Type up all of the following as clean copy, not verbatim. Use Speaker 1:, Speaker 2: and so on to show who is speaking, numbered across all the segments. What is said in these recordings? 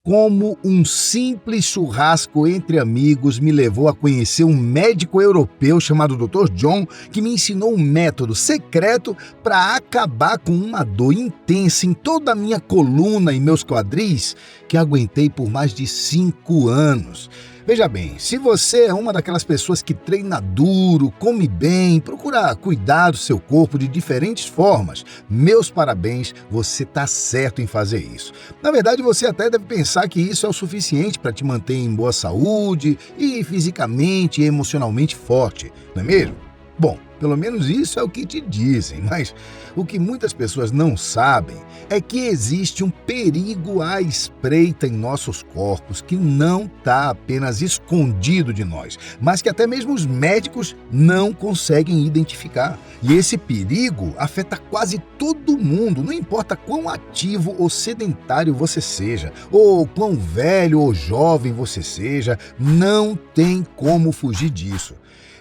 Speaker 1: como um simples churrasco entre amigos me levou a conhecer um médico europeu chamado Dr. John, que me ensinou um método secreto para acabar com uma dor intensa em toda a minha coluna e meus quadris, que aguentei por mais de 5 anos. Veja bem, se você é uma daquelas pessoas que treina duro, come bem, procura cuidar do seu corpo de diferentes formas, meus parabéns, você está certo em fazer isso. Na verdade, você até deve pensar que isso é o suficiente para te manter em boa saúde e fisicamente e emocionalmente forte, não é mesmo? Bom, pelo menos isso é o que te dizem, mas o que muitas pessoas não sabem é que existe um perigo à espreita em nossos corpos que não está apenas escondido de nós, mas que até mesmo os médicos não conseguem identificar. E esse perigo afeta quase todo mundo, não importa quão ativo ou sedentário você seja, ou quão velho ou jovem você seja, não tem como fugir disso.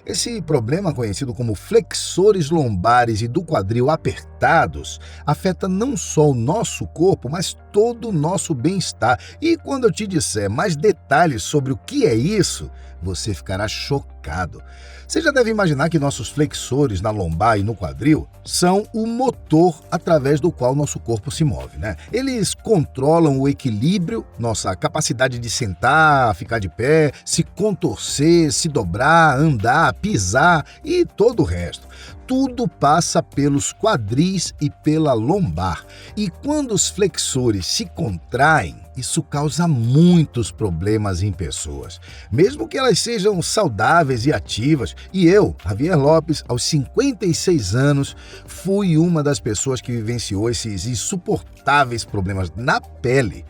Speaker 1: Esse problema, conhecido como flexores lombares e do quadril apertados, afeta não só o nosso corpo, mas todo o nosso bem-estar. E quando eu te disser mais detalhes sobre o que é isso, você ficará chocado. Você já deve imaginar que nossos flexores na lombar e no quadril são o motor através do qual nosso corpo se move, né? Eles controlam o equilíbrio, nossa capacidade de sentar, ficar de pé, se contorcer, se dobrar, andar, pisar e todo o resto. Tudo passa pelos quadris e pela lombar. E quando os flexores se contraem, isso causa muitos problemas em pessoas, mesmo que elas sejam saudáveis e ativas. E eu, Javier Lopes, aos 56 anos, fui uma das pessoas que vivenciou esses insuportáveis problemas na pele.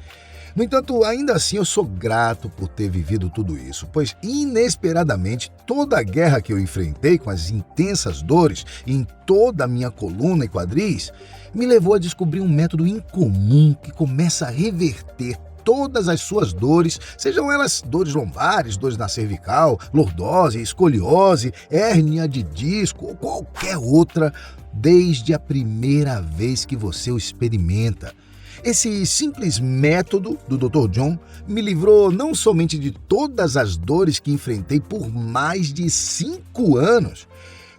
Speaker 1: No entanto, ainda assim eu sou grato por ter vivido tudo isso, pois inesperadamente toda a guerra que eu enfrentei com as intensas dores em toda a minha coluna e quadris me levou a descobrir um método incomum que começa a reverter todas as suas dores, sejam elas dores lombares, dores na cervical, lordose, escoliose, hérnia de disco ou qualquer outra, desde a primeira vez que você o experimenta. Esse simples método do Dr. John me livrou não somente de todas as dores que enfrentei por mais de 5 anos,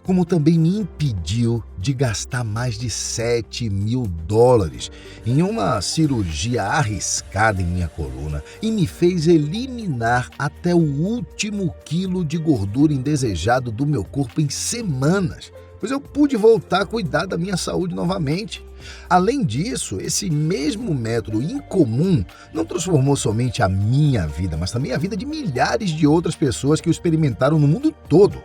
Speaker 1: como também me impediu de gastar mais de $7.000 em uma cirurgia arriscada em minha coluna e me fez eliminar até o último quilo de gordura indesejado do meu corpo em semanas, pois eu pude voltar a cuidar da minha saúde novamente. Além disso, esse mesmo método incomum não transformou somente a minha vida, mas também a vida de milhares de outras pessoas que o experimentaram no mundo todo.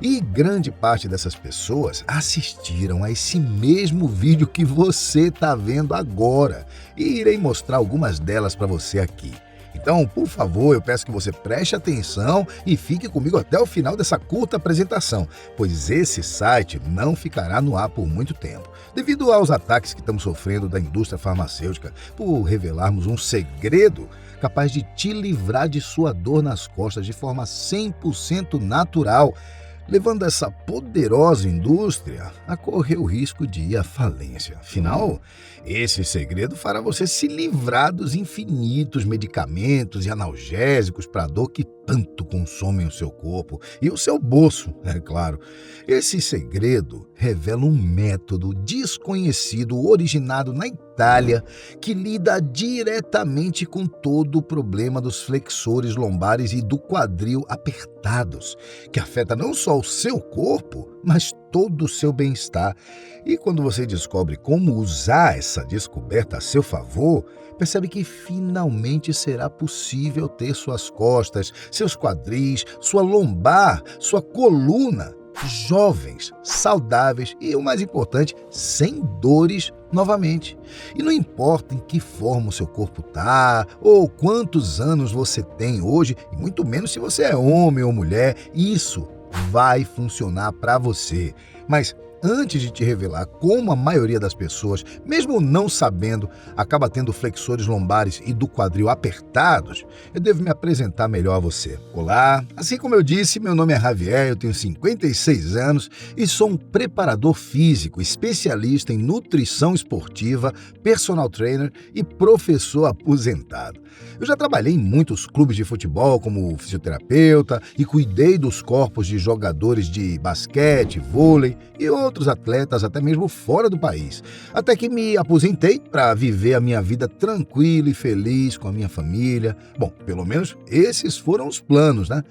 Speaker 1: E grande parte dessas pessoas assistiram a esse mesmo vídeo que você está vendo agora. E irei mostrar algumas delas para você aqui. Então, por favor, eu peço que você preste atenção e fique comigo até o final dessa curta apresentação, pois esse site não ficará no ar por muito tempo, devido aos ataques que estamos sofrendo da indústria farmacêutica por revelarmos um segredo capaz de te livrar de sua dor nas costas de forma 100% natural, levando essa poderosa indústria a correr o risco de ir à falência. Afinal, esse segredo fará você se livrar dos infinitos medicamentos e analgésicos para a dor que tanto consomem o seu corpo e o seu bolso, é claro. Esse segredo revela um método desconhecido originado na Itália que lida diretamente com todo o problema dos flexores lombares e do quadril apertados, que afeta não só o seu corpo, mas todo o seu bem-estar. E quando você descobre como usar essa descoberta a seu favor, percebe que finalmente será possível ter suas costas, seus quadris, sua lombar, sua coluna jovens, saudáveis e, o mais importante, sem dores novamente. E não importa em que forma o seu corpo está, ou quantos anos você tem hoje, e muito menos se você é homem ou mulher, isso vai funcionar para você. Mas antes de te revelar como a maioria das pessoas, mesmo não sabendo, acaba tendo flexores lombares e do quadril apertados, eu devo me apresentar melhor a você. Olá, assim como eu disse, meu nome é Javier, eu tenho 56 anos e sou um preparador físico, especialista em nutrição esportiva, personal trainer e professor aposentado. Eu já trabalhei em muitos clubes de futebol como fisioterapeuta e cuidei dos corpos de jogadores de basquete, vôlei e outros atletas até mesmo fora do país. Até que me aposentei para viver a minha vida tranquila e feliz com a minha família. Bom, pelo menos esses foram os planos, né?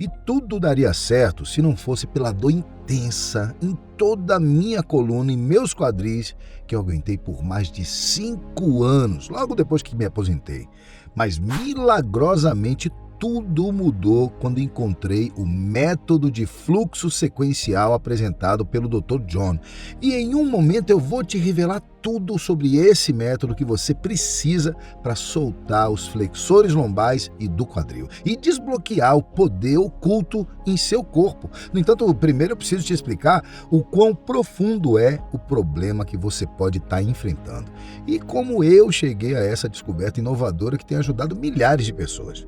Speaker 1: E tudo daria certo se não fosse pela dor intensa em toda a minha coluna e meus quadris que eu aguentei por mais de 5 anos, logo depois que me aposentei. Mas milagrosamente tudo mudou quando encontrei o método de fluxo sequencial apresentado pelo Dr. John. E em um momento eu vou te revelar tudo sobre esse método que você precisa para soltar os flexores lombares e do quadril e desbloquear o poder oculto em seu corpo. No entanto, primeiro eu preciso te explicar o quão profundo é o problema que você pode estar enfrentando e como eu cheguei a essa descoberta inovadora que tem ajudado milhares de pessoas.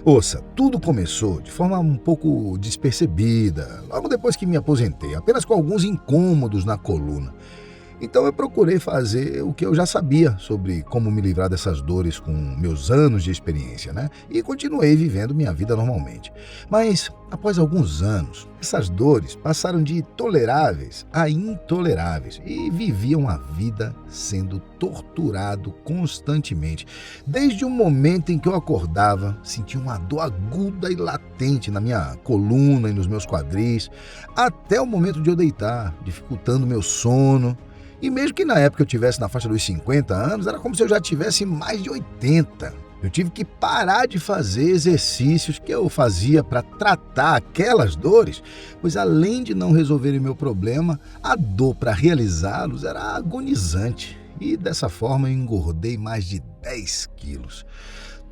Speaker 1: Ouça, tudo começou de forma um pouco despercebida, logo depois que me aposentei, apenas com alguns incômodos na coluna. Então eu procurei fazer o que eu já sabia sobre como me livrar dessas dores com meus anos de experiência, né? E continuei vivendo minha vida normalmente. Mas, após alguns anos, essas dores passaram de toleráveis a intoleráveis e viviam a vida sendo torturado constantemente. Desde o momento em que eu acordava, sentia uma dor aguda e latente na minha coluna e nos meus quadris, até o momento de eu deitar, dificultando meu sono. E mesmo que na época eu tivesse na faixa dos 50 anos, era como se eu já tivesse mais de 80. Eu tive que parar de fazer exercícios que eu fazia para tratar aquelas dores, pois além de não resolverem meu problema, a dor para realizá-los era agonizante. E dessa forma eu engordei mais de 10 quilos.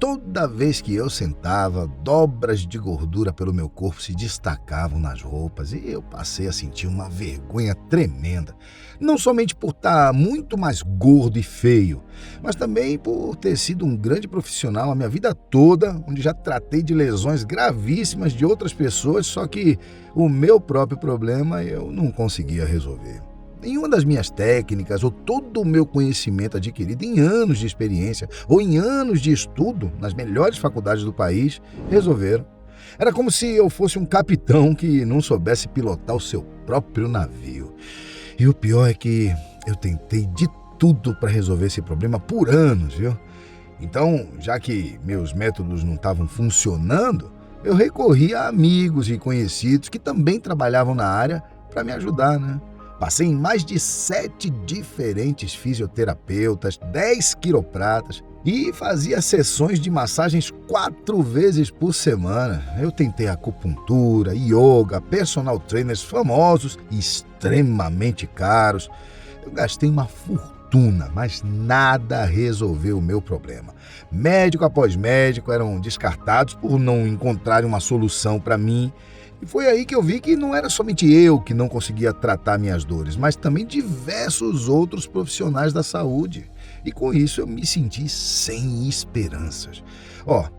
Speaker 1: Toda vez que eu sentava, dobras de gordura pelo meu corpo se destacavam nas roupas e eu passei a sentir uma vergonha tremenda. Não somente por estar muito mais gordo e feio, mas também por ter sido um grande profissional a minha vida toda, onde já tratei de lesões gravíssimas de outras pessoas, só que o meu próprio problema eu não conseguia resolver. Nenhuma das minhas técnicas ou todo o meu conhecimento adquirido em anos de experiência ou em anos de estudo nas melhores faculdades do país resolveram. Era como se eu fosse um capitão que não soubesse pilotar o seu próprio navio. E o pior é que eu tentei de tudo para resolver esse problema por anos, viu? Então, já que meus métodos não estavam funcionando, eu recorri a amigos e conhecidos que também trabalhavam na área para me ajudar, né? Passei em mais de 7 diferentes fisioterapeutas, 10 quiropratas e fazia sessões de massagens 4 vezes por semana. Eu tentei acupuntura, yoga, personal trainers famosos e extremamente caros. Eu gastei uma fortuna, mas nada resolveu o meu problema. Médico após médico eram descartados por não encontrarem uma solução para mim. E foi aí que eu vi que não era somente eu que não conseguia tratar minhas dores, mas também diversos outros profissionais da saúde. E com isso eu me senti sem esperanças.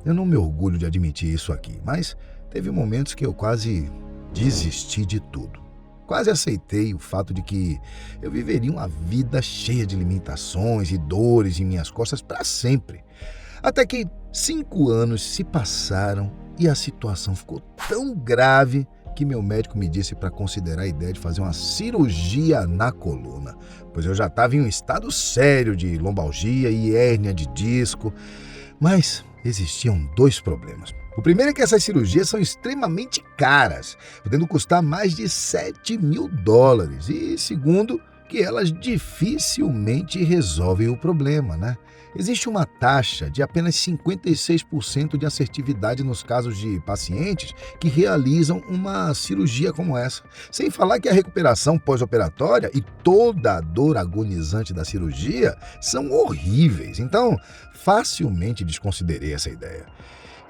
Speaker 1: Eu não me orgulho de admitir isso aqui, mas teve momentos que eu quase desisti de tudo. Quase aceitei o fato de que eu viveria uma vida cheia de limitações e dores em minhas costas para sempre. Até que 5 anos se passaram e a situação ficou tão grave que meu médico me disse para considerar a ideia de fazer uma cirurgia na coluna, pois eu já estava em um estado sério de lombalgia e hérnia de disco. Mas existiam 2 problemas. O primeiro é que essas cirurgias são extremamente caras, podendo custar mais de $7.000. E segundo, que elas dificilmente resolvem o problema, né? Existe uma taxa de apenas 56% de assertividade nos casos de pacientes que realizam uma cirurgia como essa. Sem falar que a recuperação pós-operatória e toda a dor agonizante da cirurgia são horríveis. Então, facilmente desconsiderei essa ideia.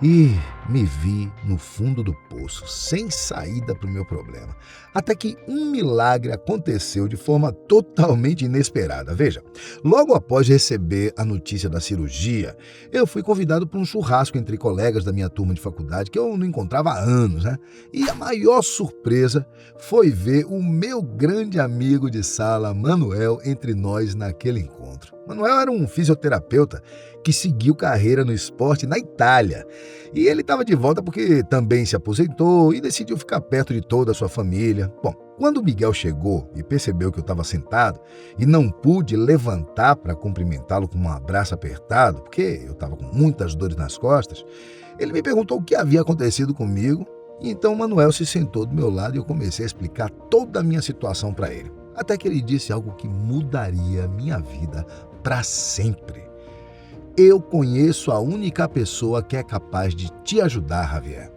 Speaker 1: E me vi no fundo do poço, sem saída para o meu problema. Até que um milagre aconteceu de forma totalmente inesperada. Veja, logo após receber a notícia da cirurgia, eu fui convidado para um churrasco entre colegas da minha turma de faculdade, que eu não encontrava há anos, né? E a maior surpresa foi ver o meu grande amigo de sala, Manuel, entre nós naquele encontro. Manuel era um fisioterapeuta que seguiu carreira no esporte na Itália. E ele estava de volta porque também se aposentou e decidiu ficar perto de toda a sua família. Bom, quando o Miguel chegou e percebeu que eu estava sentado e não pude levantar para cumprimentá-lo com um abraço apertado, porque eu estava com muitas dores nas costas, ele me perguntou o que havia acontecido comigo. E então o Manuel se sentou do meu lado e eu comecei a explicar toda a minha situação para ele. Até que ele disse algo que mudaria a minha vida para sempre. Eu conheço a única pessoa que é capaz de te ajudar, Javier.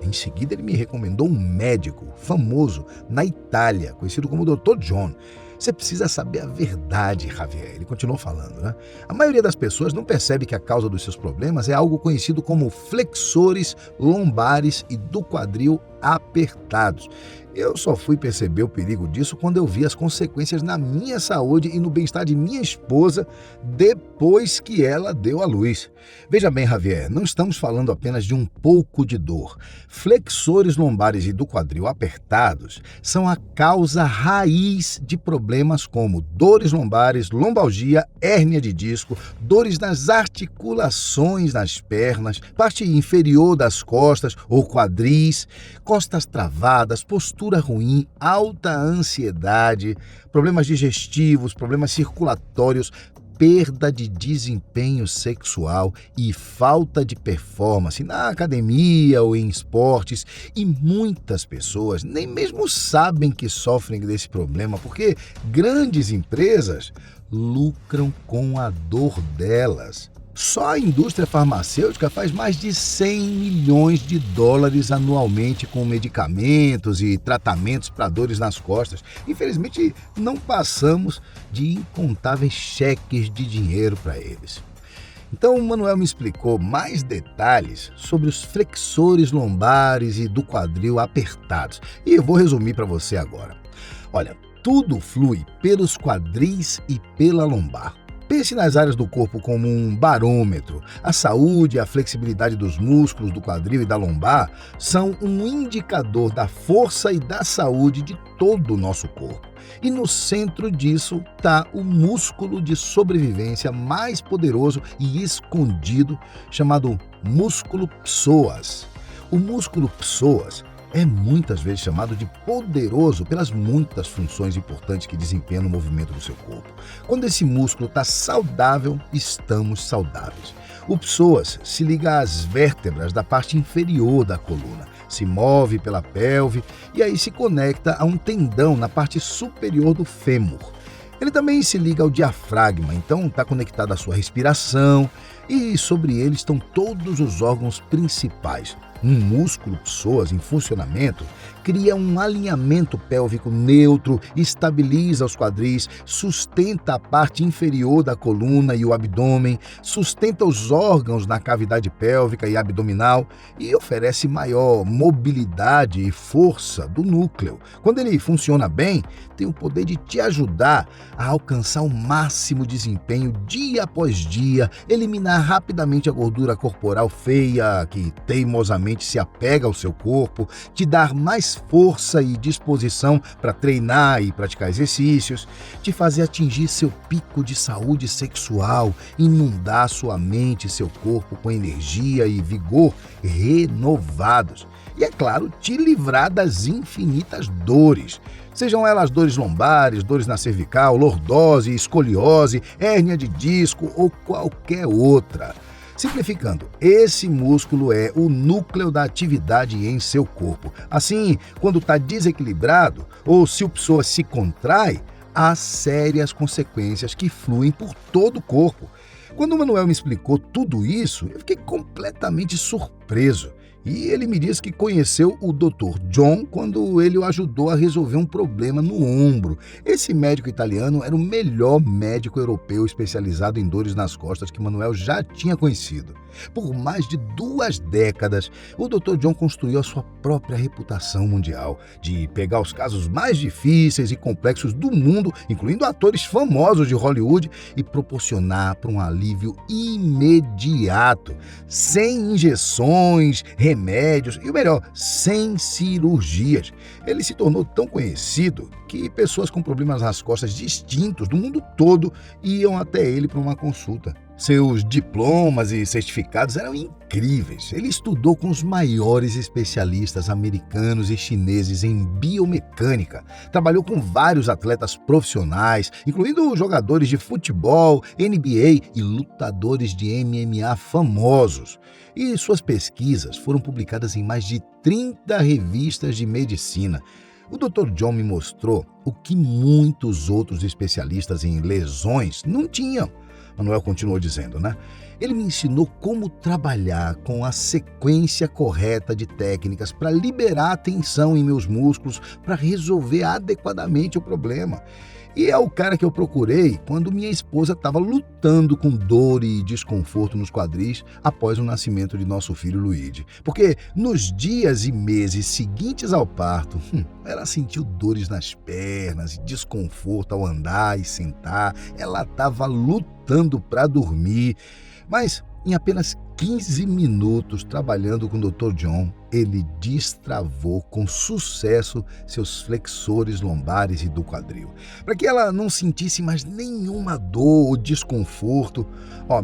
Speaker 1: Em seguida, ele me recomendou um médico famoso na Itália, conhecido como Dr. John. Você precisa saber a verdade, Javier. Ele continuou falando, né? A maioria das pessoas não percebe que a causa dos seus problemas é algo conhecido como flexores lombares e do quadril apertados. Eu só fui perceber o perigo disso quando eu vi as consequências na minha saúde e no bem-estar de minha esposa depois que ela deu à luz. Veja bem, Javier, não estamos falando apenas de um pouco de dor. Flexores lombares e do quadril apertados são a causa raiz de problemas como dores lombares, lombalgia, hérnia de disco, dores nas articulações nas pernas, parte inferior das costas ou quadris, costas travadas, postura ruim, alta ansiedade, problemas digestivos, problemas circulatórios, perda de desempenho sexual e falta de performance na academia ou em esportes. E muitas pessoas nem mesmo sabem que sofrem desse problema, porque grandes empresas lucram com a dor delas. Só a indústria farmacêutica faz mais de 100 milhões de dólares anualmente com medicamentos e tratamentos para dores nas costas. Infelizmente, não passamos de incontáveis cheques de dinheiro para eles. Então, o Manuel me explicou mais detalhes sobre os flexores lombares e do quadril apertados. E eu vou resumir para você agora. Olha, tudo flui pelos quadris e pela lombar. Pense nas áreas do corpo como um barômetro. A saúde e a flexibilidade dos músculos do quadril e da lombar são um indicador da força e da saúde de todo o nosso corpo. E no centro disso está o músculo de sobrevivência mais poderoso e escondido, chamado músculo psoas. O músculo psoas é muitas vezes chamado de poderoso pelas muitas funções importantes que desempenha no movimento do seu corpo. Quando esse músculo está saudável, estamos saudáveis. O psoas se liga às vértebras da parte inferior da coluna, se move pela pelve e aí se conecta a um tendão na parte superior do fêmur. Ele também se liga ao diafragma, então está conectado à sua respiração e sobre ele estão todos os órgãos principais. Um músculo psoas em funcionamento cria um alinhamento pélvico neutro, estabiliza os quadris, sustenta a parte inferior da coluna e o abdômen, sustenta os órgãos na cavidade pélvica e abdominal e oferece maior mobilidade e força do núcleo. Quando ele funciona bem, tem o poder de te ajudar a alcançar o máximo desempenho dia após dia, eliminar rapidamente a gordura corporal feia que teimosamente se apega ao seu corpo, te dar mais força e disposição para treinar e praticar exercícios, te fazer atingir seu pico de saúde sexual, inundar sua mente e seu corpo com energia e vigor renovados. E, é claro, te livrar das infinitas dores. Sejam elas dores lombares, dores na cervical, lordose, escoliose, hérnia de disco ou qualquer outra. Simplificando, esse músculo é o núcleo da atividade em seu corpo. Assim, quando está desequilibrado ou se o psoas se contrai, há sérias consequências que fluem por todo o corpo. Quando o Manuel me explicou tudo isso, eu fiquei completamente surpreso. E ele me disse que conheceu o Dr. John quando ele o ajudou a resolver um problema no ombro. Esse médico italiano era o melhor médico europeu especializado em dores nas costas que Manuel já tinha conhecido. Por mais de 2 décadas, o Dr. John construiu a sua própria reputação mundial de pegar os casos mais difíceis e complexos do mundo, incluindo atores famosos de Hollywood, e proporcionar para um alívio imediato, sem injeções, remédios remédios e, o melhor, sem cirurgias. Ele se tornou tão conhecido que pessoas com problemas nas costas distintos do mundo todo iam até ele para uma consulta. Seus diplomas e certificados eram incríveis. Ele estudou com os maiores especialistas americanos e chineses em biomecânica. Trabalhou com vários atletas profissionais, incluindo jogadores de futebol, NBA e lutadores de MMA famosos. E suas pesquisas foram publicadas em mais de 30 revistas de medicina. O Dr. John me mostrou o que muitos outros especialistas em lesões não tinham. Manuel continuou dizendo, né? Ele me ensinou como trabalhar com a sequência correta de técnicas para liberar a tensão em meus músculos, para resolver adequadamente o problema. E é o cara que eu procurei quando minha esposa estava lutando com dor e desconforto nos quadris após o nascimento de nosso filho Luigi. Porque nos dias e meses seguintes ao parto, ela sentiu dores nas pernas e desconforto ao andar e sentar. Ela estava lutando para dormir. Mas em apenas 15 minutos trabalhando com o Dr. John, ele destravou com sucesso seus flexores lombares e do quadril. Para que ela não sentisse mais nenhuma dor ou desconforto,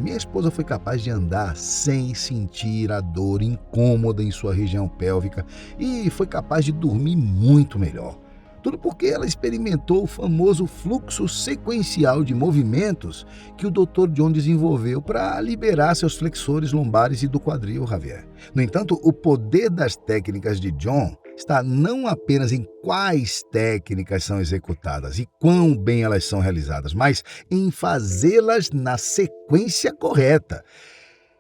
Speaker 1: minha esposa foi capaz de andar sem sentir a dor incômoda em sua região pélvica e foi capaz de dormir muito melhor. Tudo porque ela experimentou o famoso fluxo sequencial de movimentos que o Dr. John desenvolveu para liberar seus flexores lombares e do quadril, Javier. No entanto, o poder das técnicas de John está não apenas em quais técnicas são executadas e quão bem elas são realizadas, mas em fazê-las na sequência correta.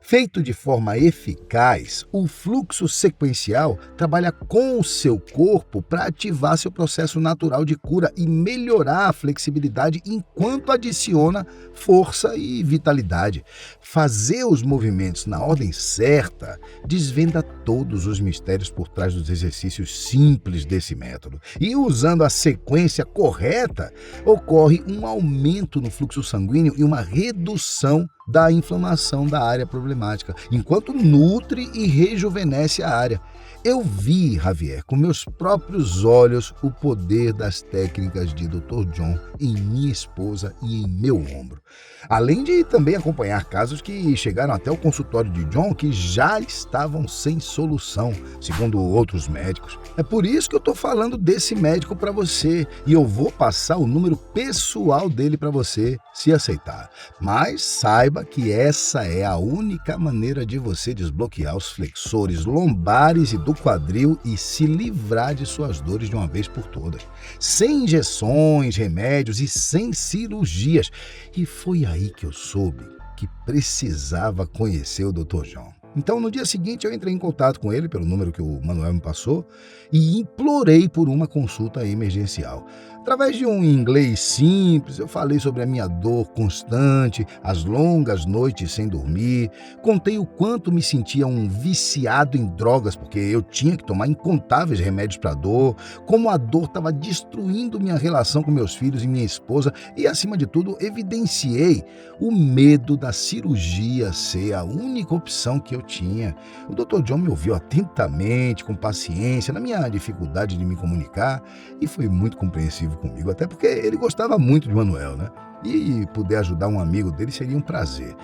Speaker 1: Feito de forma eficaz, o fluxo sequencial trabalha com o seu corpo para ativar seu processo natural de cura e melhorar a flexibilidade enquanto adiciona força e vitalidade. Fazer os movimentos na ordem certa desvenda todos os mistérios por trás dos exercícios simples desse método. E usando a sequência correta, ocorre um aumento no fluxo sanguíneo e uma redução da inflamação da área problemática, enquanto nutre e rejuvenesce a área. Eu vi, Javier, com meus próprios olhos, o poder das técnicas de Dr. John em minha esposa e em meu ombro. Além de também acompanhar casos que chegaram até o consultório de John que já estavam sem solução, segundo outros médicos. É por isso que eu estou falando desse médico para você e eu vou passar o número pessoal dele para você, se aceitar. Mas saiba que essa é a única maneira de você desbloquear os flexores lombares e do quadril e se livrar de suas dores de uma vez por todas. Sem injeções, remédios e sem cirurgias. E foi aí que eu soube que precisava conhecer o Dr. John. Então, no dia seguinte, eu entrei em contato com ele pelo número que o Manuel me passou e implorei por uma consulta emergencial. Através de um inglês simples, eu falei sobre a minha dor constante, as longas noites sem dormir, contei o quanto me sentia um viciado em drogas, porque eu tinha que tomar incontáveis remédios para dor, como a dor estava destruindo minha relação com meus filhos e minha esposa e, acima de tudo, evidenciei o medo da cirurgia ser a única opção que eu tinha. O Dr. John me ouviu atentamente, com paciência, na minha dificuldade de me comunicar e foi muito compreensivo comigo, até porque ele gostava muito de Manuel, né? E poder ajudar um amigo dele seria um prazer.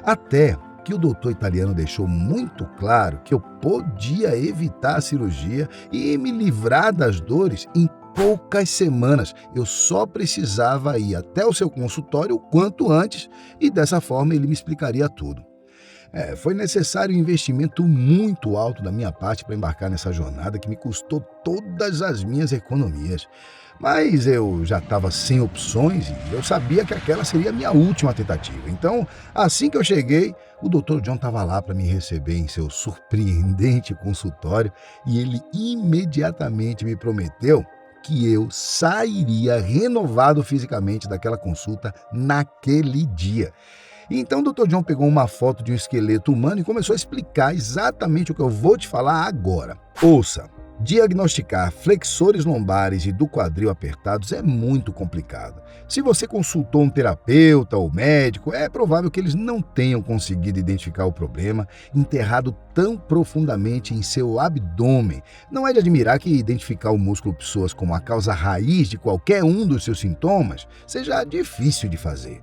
Speaker 1: Até que o doutor italiano deixou muito claro que eu podia evitar a cirurgia e me livrar das dores em poucas semanas. Eu só precisava ir até o seu consultório o quanto antes e dessa forma ele me explicaria tudo. Foi necessário um investimento muito alto da minha parte para embarcar nessa jornada que me custou todas as minhas economias. Mas eu já estava sem opções e eu sabia que aquela seria a minha última tentativa. Então, assim que eu cheguei, o Dr. John estava lá para me receber em seu surpreendente consultório e ele imediatamente me prometeu que eu sairia renovado fisicamente daquela consulta naquele dia. Então o Dr. John pegou uma foto de um esqueleto humano e começou a explicar exatamente o que eu vou te falar agora. Ouça, Diagnosticar flexores lombares e do quadril apertados é muito complicado. Se você consultou um terapeuta ou médico, é provável que eles não tenham conseguido identificar o problema enterrado tão profundamente em seu abdômen. Não é de admirar que identificar o músculo psoas como a causa raiz de qualquer um dos seus sintomas seja difícil de fazer.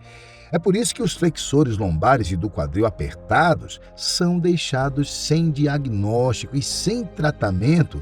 Speaker 1: É por isso que os flexores lombares e do quadril apertados são deixados sem diagnóstico e sem tratamento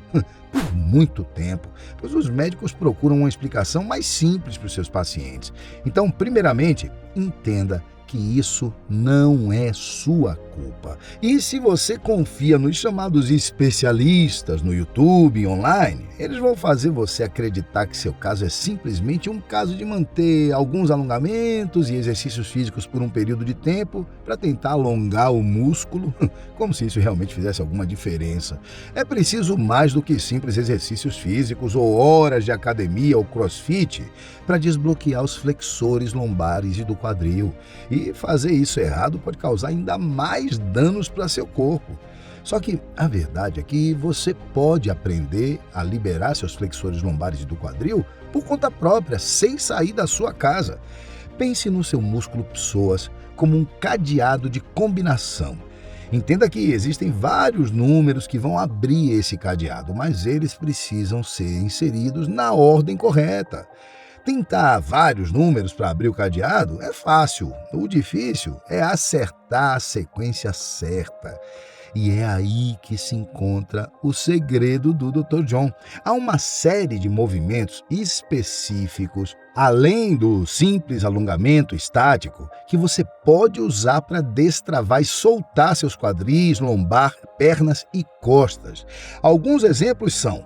Speaker 1: por muito tempo, pois os médicos procuram uma explicação mais simples para os seus pacientes. Então, primeiramente, entenda que isso não é sua culpa. E se você confia nos chamados especialistas no YouTube e online, eles vão fazer você acreditar que seu caso é simplesmente um caso de manter alguns alongamentos e exercícios físicos por um período de tempo para tentar alongar o músculo, como se isso realmente fizesse alguma diferença. É preciso mais do que simples exercícios físicos ou horas de academia ou crossfit para desbloquear os flexores lombares e do quadril. E fazer isso errado pode causar ainda mais danos para seu corpo. Só que a verdade é que você pode aprender a liberar seus flexores lombares e do quadril por conta própria, sem sair da sua casa. Pense no seu músculo psoas como um cadeado de combinação. Entenda que existem vários números que vão abrir esse cadeado, mas eles precisam ser inseridos na ordem correta. Tentar vários números para abrir o cadeado é fácil. O difícil é acertar a sequência certa. E é aí que se encontra o segredo do Dr. John. Há uma série de movimentos específicos, além do simples alongamento estático, que você pode usar para destravar e soltar seus quadris, lombar, pernas e costas. Alguns exemplos são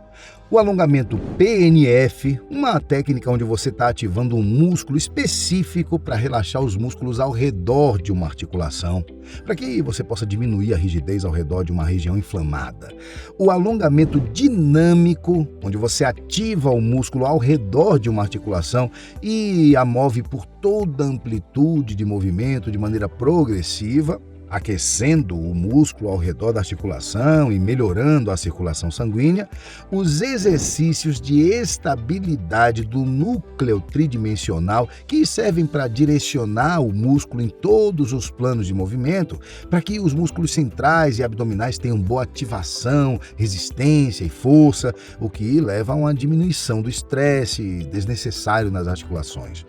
Speaker 1: o alongamento PNF, uma técnica onde você está ativando um músculo específico para relaxar os músculos ao redor de uma articulação, para que você possa diminuir a rigidez ao redor de uma região inflamada. O alongamento dinâmico, onde você ativa o músculo ao redor de uma articulação e a move por toda a amplitude de movimento de maneira progressiva, aquecendo o músculo ao redor da articulação e melhorando a circulação sanguínea. Os exercícios de estabilidade do núcleo tridimensional, que servem para direcionar o músculo em todos os planos de movimento, para que os músculos centrais e abdominais tenham boa ativação, resistência e força, o que leva a uma diminuição do estresse desnecessário nas articulações.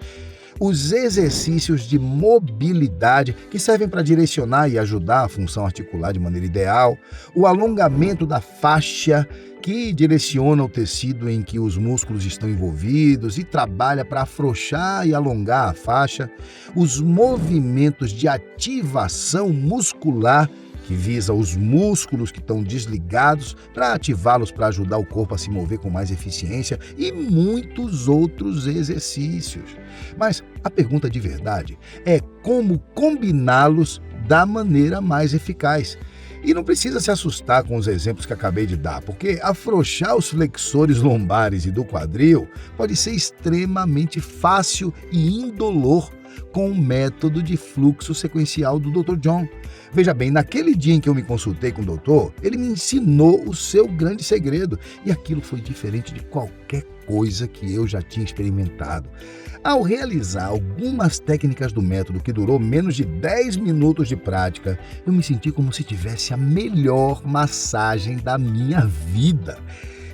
Speaker 1: Os exercícios de mobilidade, que servem para direcionar e ajudar a função articular de maneira ideal, o alongamento da faixa, que direciona o tecido em que os músculos estão envolvidos e trabalha para afrouxar e alongar a faixa, os movimentos de ativação muscular, que visa os músculos que estão desligados para ativá-los para ajudar o corpo a se mover com mais eficiência e muitos outros exercícios. Mas a pergunta de verdade é como combiná-los da maneira mais eficaz. E não precisa se assustar com os exemplos que acabei de dar, porque afrouxar os flexores lombares e do quadril pode ser extremamente fácil e indolor com o método de fluxo sequencial do Dr. John. Veja bem, naquele dia em que eu me consultei com o doutor, ele me ensinou o seu grande segredo, e aquilo foi diferente de qualquer coisa que eu já tinha experimentado. Ao realizar algumas técnicas do método que durou menos de 10 minutos de prática, eu me senti como se tivesse a melhor massagem da minha vida.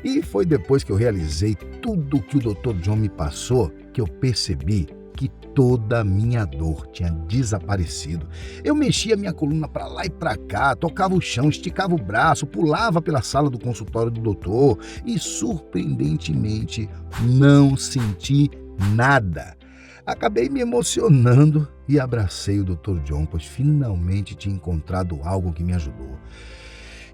Speaker 1: E foi depois que eu realizei tudo o que o Dr. John me passou que eu percebi que toda a minha dor tinha desaparecido. Eu mexia minha coluna para lá e para cá, tocava o chão, esticava o braço, pulava pela sala do consultório do doutor e, surpreendentemente, não senti nada. Acabei me emocionando e abracei o Dr. John, pois finalmente tinha encontrado algo que me ajudou.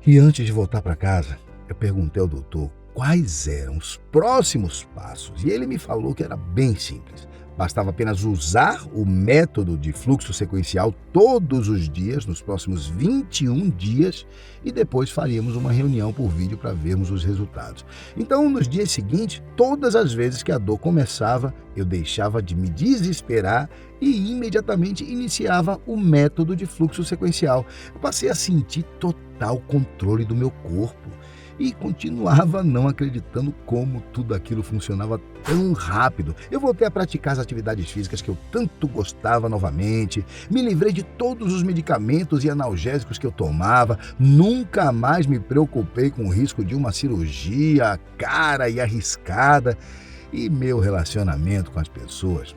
Speaker 1: E antes de voltar para casa, eu perguntei ao doutor quais eram os próximos passos e ele me falou que era bem simples. Bastava apenas usar o método de fluxo sequencial todos os dias, nos próximos 21 dias, e depois faríamos uma reunião por vídeo para vermos os resultados. Então, nos dias seguintes, todas as vezes que a dor começava, eu deixava de me desesperar e imediatamente iniciava o método de fluxo sequencial. Eu passei a sentir total controle do meu corpo. e continuava não acreditando como tudo aquilo funcionava tão rápido. Eu voltei a praticar as atividades físicas que eu tanto gostava novamente, me livrei de todos os medicamentos e analgésicos que eu tomava, nunca mais me preocupei com o risco de uma cirurgia cara e arriscada, e meu relacionamento com as pessoas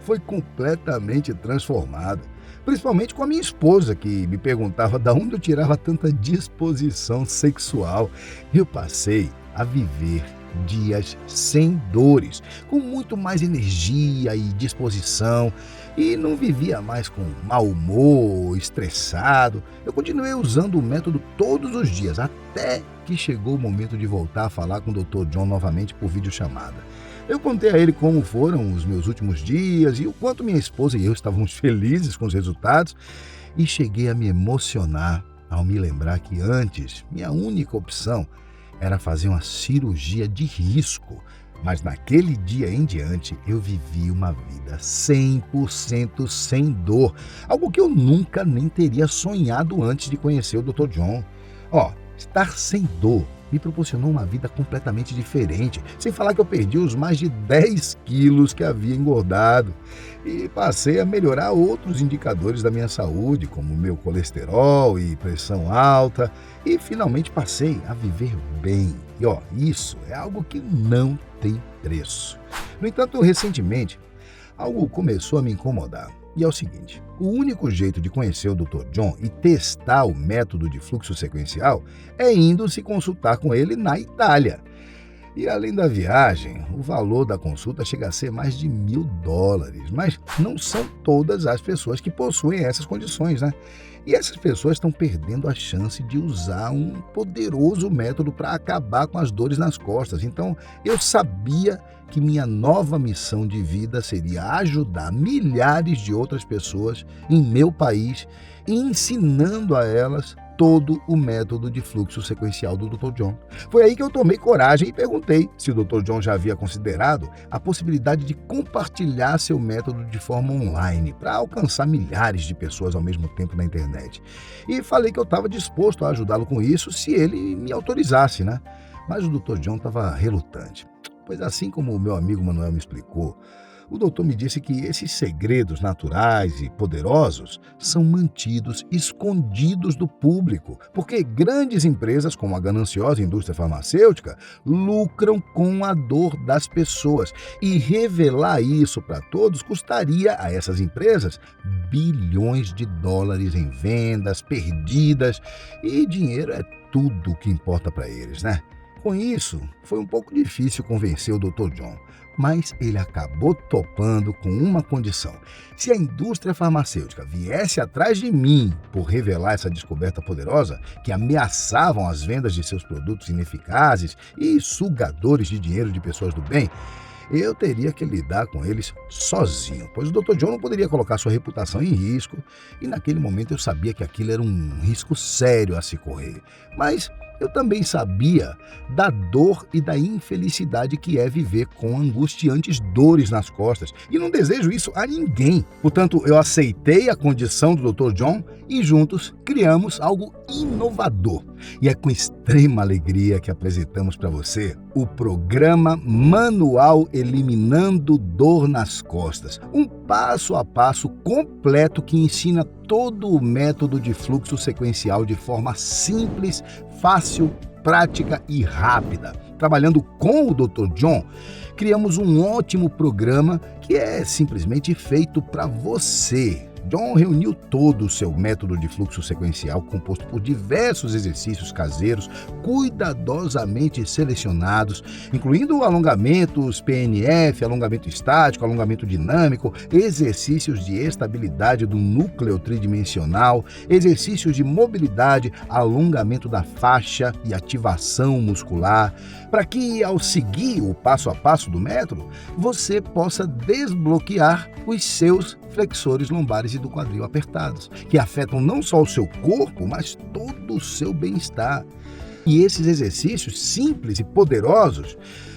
Speaker 1: foi completamente transformado. Principalmente com a minha esposa, que me perguntava de onde eu tirava tanta disposição sexual. Eu passei a viver dias sem dores, com muito mais energia e disposição, e não vivia mais com mau humor, estressado. Eu continuei usando o método todos os dias, até que chegou o momento de voltar a falar com o Dr. John novamente por videochamada. Eu contei a ele como foram os meus últimos dias e o quanto minha esposa e eu estávamos felizes com os resultados, e cheguei a me emocionar ao me lembrar que antes minha única opção era fazer uma cirurgia de risco, mas naquele dia em diante eu vivi uma vida 100% sem dor, algo que eu nunca nem teria sonhado antes de conhecer o Dr. John. Estar sem dor me proporcionou uma vida completamente diferente, sem falar que eu perdi os mais de 10 quilos que havia engordado e passei a melhorar outros indicadores da minha saúde, como meu colesterol e pressão alta, e finalmente passei a viver bem. E isso é algo que não tem preço. No entanto, recentemente, algo começou a me incomodar. E é o seguinte: o único jeito de conhecer o Dr. John e testar o método de fluxo sequencial é indo se consultar com ele na Itália. E além da viagem, o valor da consulta chega a ser mais de $1.000, mas não são todas as pessoas que possuem essas condições, né? E essas pessoas estão perdendo a chance de usar um poderoso método para acabar com as dores nas costas. Então, eu sabia que minha nova missão de vida seria ajudar milhares de outras pessoas em meu país, ensinando a elas todo o método de fluxo sequencial do Dr. John. Foi aí que eu tomei coragem e perguntei se o Dr. John já havia considerado a possibilidade de compartilhar seu método de forma online para alcançar milhares de pessoas ao mesmo tempo na internet. E falei que eu estava disposto a ajudá-lo com isso se ele me autorizasse, né? Mas o Dr. John estava relutante, pois assim como o meu amigo Manuel me explicou, o doutor me disse que esses segredos naturais e poderosos são mantidos escondidos do público, porque grandes empresas, como a gananciosa indústria farmacêutica, lucram com a dor das pessoas. E revelar isso para todos custaria a essas empresas bilhões de dólares em vendas perdidas, e dinheiro é tudo o que importa para eles, né? Com isso, foi um pouco difícil convencer o Dr. John, mas ele acabou topando com uma condição: se a indústria farmacêutica viesse atrás de mim por revelar essa descoberta poderosa, que ameaçavam as vendas de seus produtos ineficazes e sugadores de dinheiro de pessoas do bem, eu teria que lidar com eles sozinho, pois o Dr. John não poderia colocar sua reputação em risco, e naquele momento eu sabia que aquilo era um risco sério a se correr. Mas eu também sabia da dor e da infelicidade que é viver com angustiantes dores nas costas, e não desejo isso a ninguém. Portanto, eu aceitei a condição do Dr. John e juntos criamos algo inovador. E é com extrema alegria que apresentamos para você o programa Manual Eliminando Dor nas Costas, um passo a passo completo que ensina todo o método de fluxo sequencial de forma simples, fácil, prática e rápida. Trabalhando com o Dr. John, criamos um ótimo programa que é simplesmente feito para você. John reuniu todo o seu método de fluxo sequencial, composto por diversos exercícios caseiros, cuidadosamente selecionados, incluindo alongamentos PNF, alongamento estático, alongamento dinâmico, exercícios de estabilidade do núcleo tridimensional, exercícios de mobilidade, alongamento da faixa e ativação muscular, para que, ao seguir o passo a passo do método, você possa desbloquear os seus flexores lombares e do quadril apertados, que afetam não só o seu corpo, mas todo o seu bem-estar. E esses exercícios simples e poderosos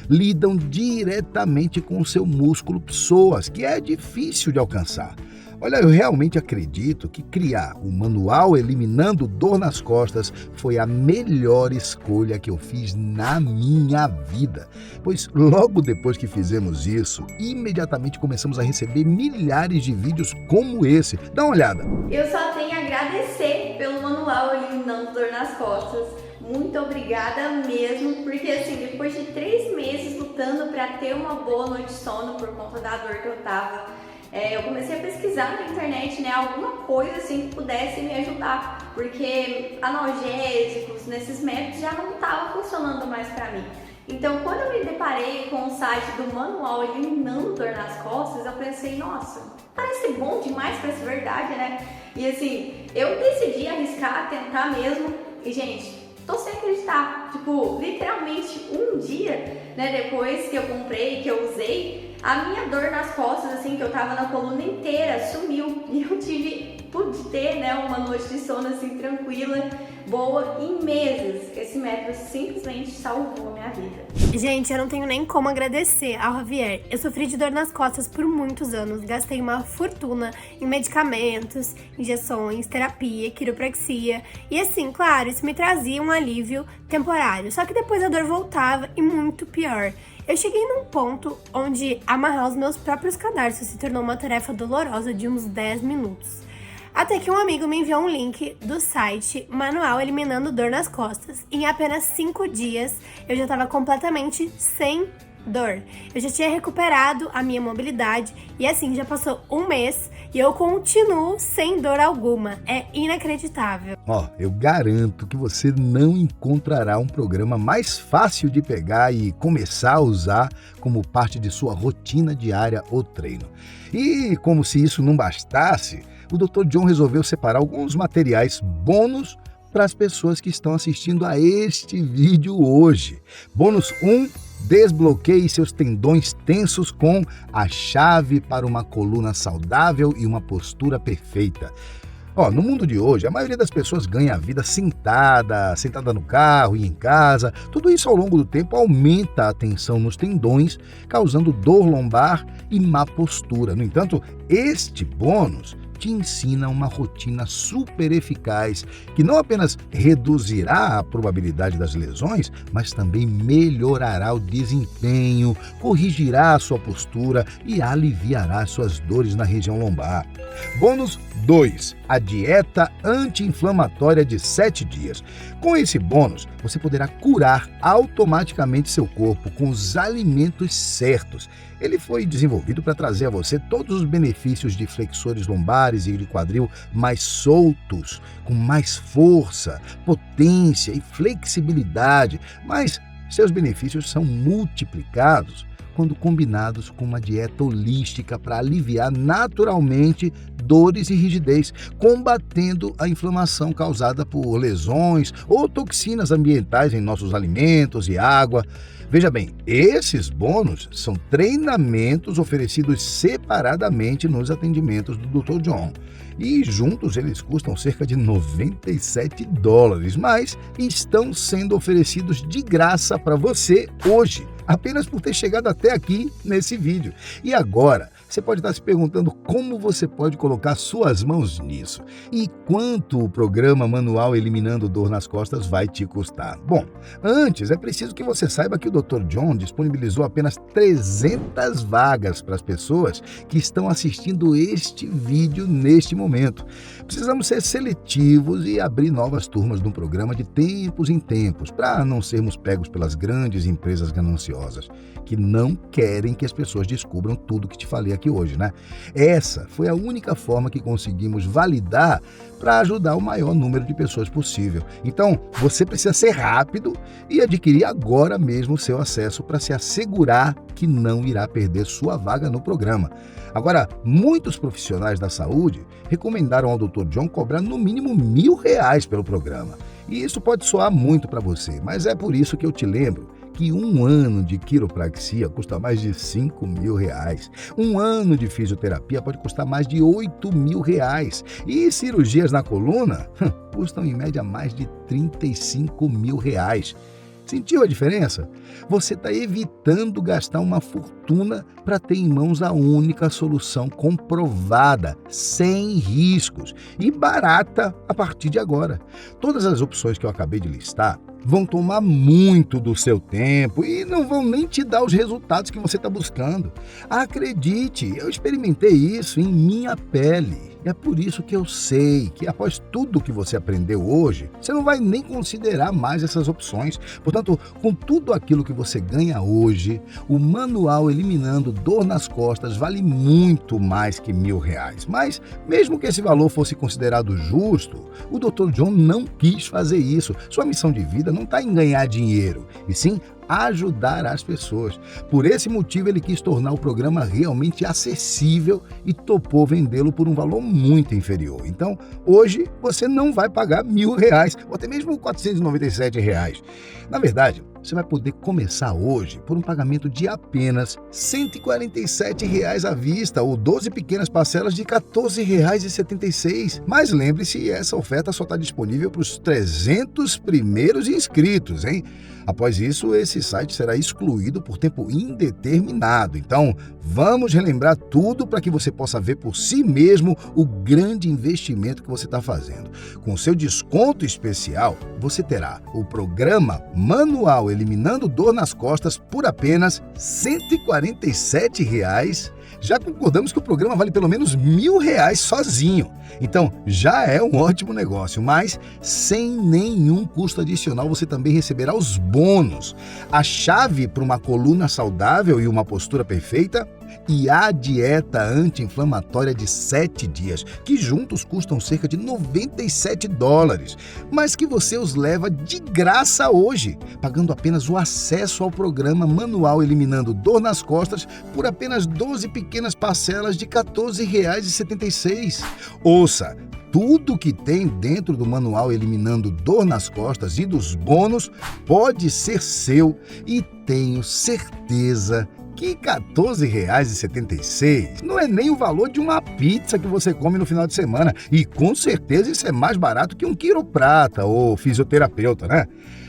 Speaker 1: lidam diretamente com o seu músculo psoas, que é difícil de alcançar. Olha, eu realmente acredito que criar o manual Eliminando Dor nas Costas foi a melhor escolha que eu fiz na minha vida. Pois logo depois que fizemos isso, imediatamente começamos a receber milhares de vídeos como esse. Dá uma olhada.
Speaker 2: Eu só tenho a agradecer pelo manual Eliminando Dor nas Costas. Muito obrigada mesmo, porque assim, depois de 3 meses lutando para ter uma boa noite de sono por conta da dor que eu tava, eu comecei a pesquisar na internet, né, alguma coisa assim que pudesse me ajudar, porque analgésicos, nesses métodos já não estavam funcionando mais para mim. Então, quando eu me deparei com o site do manual Eliminando Dor nas Costas, eu pensei, nossa, parece bom demais para ser verdade, né? E assim, eu decidi arriscar, tentar mesmo, e gente, tô sem acreditar, tipo, literalmente um dia, né, depois que eu comprei, que eu usei, a minha dor nas costas, assim, que eu tava na coluna inteira, sumiu. E eu pude ter, né, uma noite de sono, assim, tranquila, boa, em meses. Esse método simplesmente salvou a minha vida.
Speaker 3: Gente, eu não tenho nem como agradecer ao Javier. Eu sofri de dor nas costas por muitos anos, gastei uma fortuna em medicamentos, injeções, terapia, quiropraxia. E assim, claro, isso me trazia um alívio temporário, só que depois a dor voltava e muito pior. Eu cheguei num ponto onde amarrar os meus próprios cadarços se tornou uma tarefa dolorosa de uns 10 minutos. Até que um amigo me enviou um link do site Manual Eliminando Dor nas Costas. Em apenas 5 dias, eu já estava completamente sem dor. Eu já tinha recuperado a minha mobilidade e assim, já passou um mês e eu continuo sem dor alguma. É inacreditável.
Speaker 1: Eu garanto que você não encontrará um programa mais fácil de pegar e começar a usar como parte de sua rotina diária ou treino. E como se isso não bastasse, o Dr. John resolveu separar alguns materiais bônus para as pessoas que estão assistindo a este vídeo hoje. Bônus 1, desbloqueie seus tendões tensos com a chave para uma coluna saudável e uma postura perfeita. No mundo de hoje, a maioria das pessoas ganha a vida sentada no carro e em casa. Tudo isso ao longo do tempo aumenta a tensão nos tendões, causando dor lombar e má postura. No entanto, este bônus te ensina uma rotina super eficaz que não apenas reduzirá a probabilidade das lesões, mas também melhorará o desempenho, corrigirá a sua postura e aliviará suas dores na região lombar. Bônus 2. A dieta anti-inflamatória de 7 dias. Com esse bônus, você poderá curar automaticamente seu corpo com os alimentos certos. Ele foi desenvolvido para trazer a você todos os benefícios de flexores lombares e de quadril mais soltos, com mais força, potência e flexibilidade, mas seus benefícios são multiplicados quando combinados com uma dieta holística para aliviar naturalmente dores e rigidez, combatendo a inflamação causada por lesões ou toxinas ambientais em nossos alimentos e água. Veja bem, esses bônus são treinamentos oferecidos separadamente nos atendimentos do Dr. John. E juntos eles custam cerca de $97, mas estão sendo oferecidos de graça para você hoje, apenas por ter chegado até aqui nesse vídeo. E agora, você pode estar se perguntando como você pode colocar suas mãos nisso e quanto o programa Manual Eliminando Dor nas Costas vai te custar. Bom, antes é preciso que você saiba que o Dr. John disponibilizou apenas 300 vagas para as pessoas que estão assistindo este vídeo neste momento. Precisamos ser seletivos e abrir novas turmas no programa de tempos em tempos, para não sermos pegos pelas grandes empresas gananciosas, que não querem que as pessoas descubram tudo que te falei aqui hoje, né? Essa foi a única forma que conseguimos validar para ajudar o maior número de pessoas possível. Então, você precisa ser rápido e adquirir agora mesmo o seu acesso para se assegurar que não irá perder sua vaga no programa. Agora, muitos profissionais da saúde recomendaram ao Dr. John cobrar no mínimo R$1.000 pelo programa. E isso pode soar muito para você, mas é por isso que eu te lembro que um ano de quiropraxia custa mais de R$5.000. Um ano de fisioterapia pode custar mais de R$8.000. E cirurgias na coluna custam em média mais de R$35.000. Sentiu a diferença? Você está evitando gastar uma fortuna fortuna para ter em mãos a única solução comprovada, sem riscos e barata a partir de agora. Todas as opções que eu acabei de listar vão tomar muito do seu tempo e não vão nem te dar os resultados que você está buscando. Acredite, eu experimentei isso em minha pele. E é por isso que eu sei que após tudo que você aprendeu hoje, você não vai nem considerar mais essas opções. Portanto, com tudo aquilo que você ganha hoje, o manual Eliminando Dor nas Costas vale muito mais que R$1.000. Mas, mesmo que esse valor fosse considerado justo, o Dr. John não quis fazer isso. Sua missão de vida não está em ganhar dinheiro, e sim ajudar as pessoas. Por esse motivo, ele quis tornar o programa realmente acessível e topou vendê-lo por um valor muito inferior. Então, hoje, você não vai pagar R$1.000 ou até mesmo R$497. Na verdade, você vai poder começar hoje por um pagamento de apenas R$147 à vista ou 12 pequenas parcelas de R$14,76. Mas lembre-se, essa oferta só está disponível para os 300 primeiros inscritos, hein? Após isso, esse site será excluído por tempo indeterminado. Então, vamos relembrar tudo para que você possa ver por si mesmo o grande investimento que você está fazendo. Com seu desconto especial, você terá o programa Manual Eliminando Dor nas Costas por apenas R$147. Já concordamos que o programa vale pelo menos R$1.000 sozinho. Então, já é um ótimo negócio, mas sem nenhum custo adicional você também receberá os bônus. A chave para uma coluna saudável e uma postura perfeita e a dieta anti-inflamatória de 7 dias, que juntos custam cerca de $97, mas que você os leva de graça hoje, pagando apenas o acesso ao programa Manual Eliminando Dor nas Costas por apenas 12 pequenas parcelas de R$14,76. Ouça! Tudo que tem dentro do manual Eliminando Dor nas Costas e dos bônus pode ser seu e tenho certeza que R$14,76 não é nem o valor de uma pizza que você come no final de semana. E com certeza isso é mais barato que um quiroprata ou fisioterapeuta, né?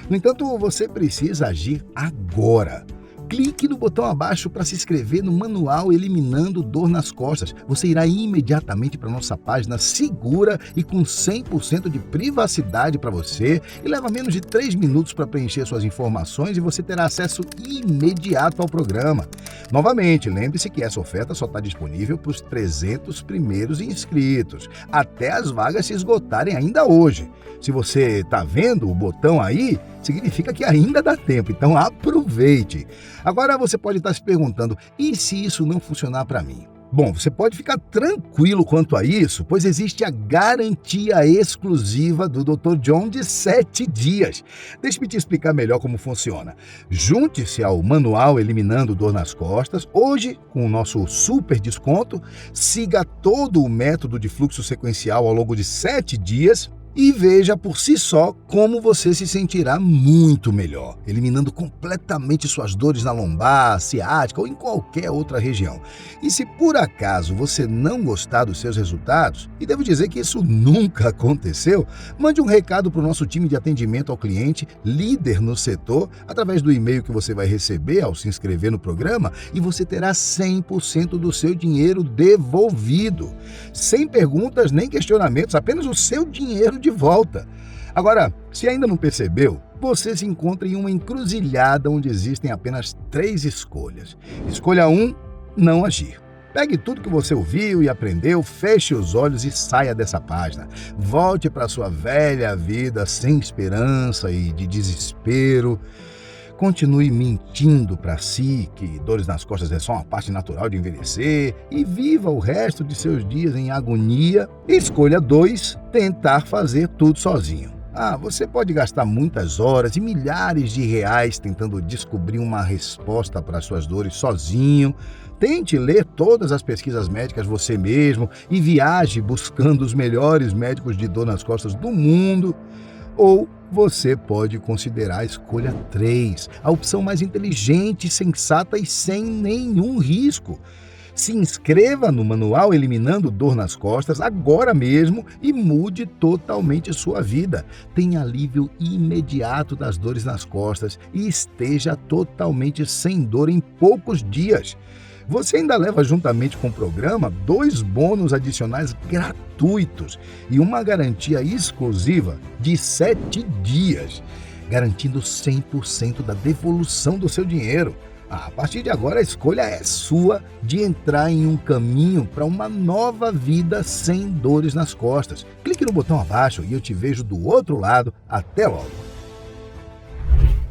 Speaker 1: No entanto, você precisa agir agora. Clique no botão abaixo para se inscrever no Manual Eliminando Dor nas Costas. Você irá imediatamente para a nossa página segura e com 100% de privacidade para você e leva menos de 3 minutos para preencher suas informações e você terá acesso imediato ao programa. Novamente, lembre-se que essa oferta só está disponível para os 300 primeiros inscritos, até as vagas se esgotarem ainda hoje. Se você está vendo o botão aí, significa que ainda dá tempo, então aproveite. Agora você pode estar se perguntando, e se isso não funcionar para mim? Bom, você pode ficar tranquilo quanto a isso, pois existe a garantia exclusiva do Dr. John de 7 dias. Deixe-me te explicar melhor como funciona. Junte-se ao Manual Eliminando Dor nas Costas, hoje com o nosso super desconto, siga todo o método de fluxo sequencial ao longo de 7 dias, e veja por si só como você se sentirá muito melhor, eliminando completamente suas dores na lombar, ciática ou em qualquer outra região. E se por acaso você não gostar dos seus resultados, e devo dizer que isso nunca aconteceu, mande um recado para o nosso time de atendimento ao cliente, líder no setor, através do e-mail que você vai receber ao se inscrever no programa e você terá 100% do seu dinheiro devolvido. Sem perguntas nem questionamentos, apenas o seu dinheiro de volta. Agora, se ainda não percebeu, você se encontra em uma encruzilhada onde existem apenas 3 escolhas. Escolha 1, não agir. Pegue tudo que você ouviu e aprendeu, feche os olhos e saia dessa página. Volte para sua velha vida sem esperança e de desespero. Continue mentindo para si que dores nas costas é só uma parte natural de envelhecer e viva o resto de seus dias em agonia. Escolha 2, tentar fazer tudo sozinho. Você pode gastar muitas horas e milhares de reais tentando descobrir uma resposta para suas dores sozinho. Tente ler todas as pesquisas médicas você mesmo e viaje buscando os melhores médicos de dor nas costas do mundo. Ou você pode considerar a escolha 3, a opção mais inteligente, sensata e sem nenhum risco. Se inscreva no Manual Eliminando Dor nas Costas agora mesmo e mude totalmente sua vida. Tenha alívio imediato das dores nas costas e esteja totalmente sem dor em poucos dias. Você ainda leva juntamente com o programa 2 bônus adicionais gratuitos e uma garantia exclusiva de 7 dias, garantindo 100% da devolução do seu dinheiro. A partir de agora, a escolha é sua de entrar em um caminho para uma nova vida sem dores nas costas. Clique no botão abaixo e eu te vejo do outro lado. Até logo!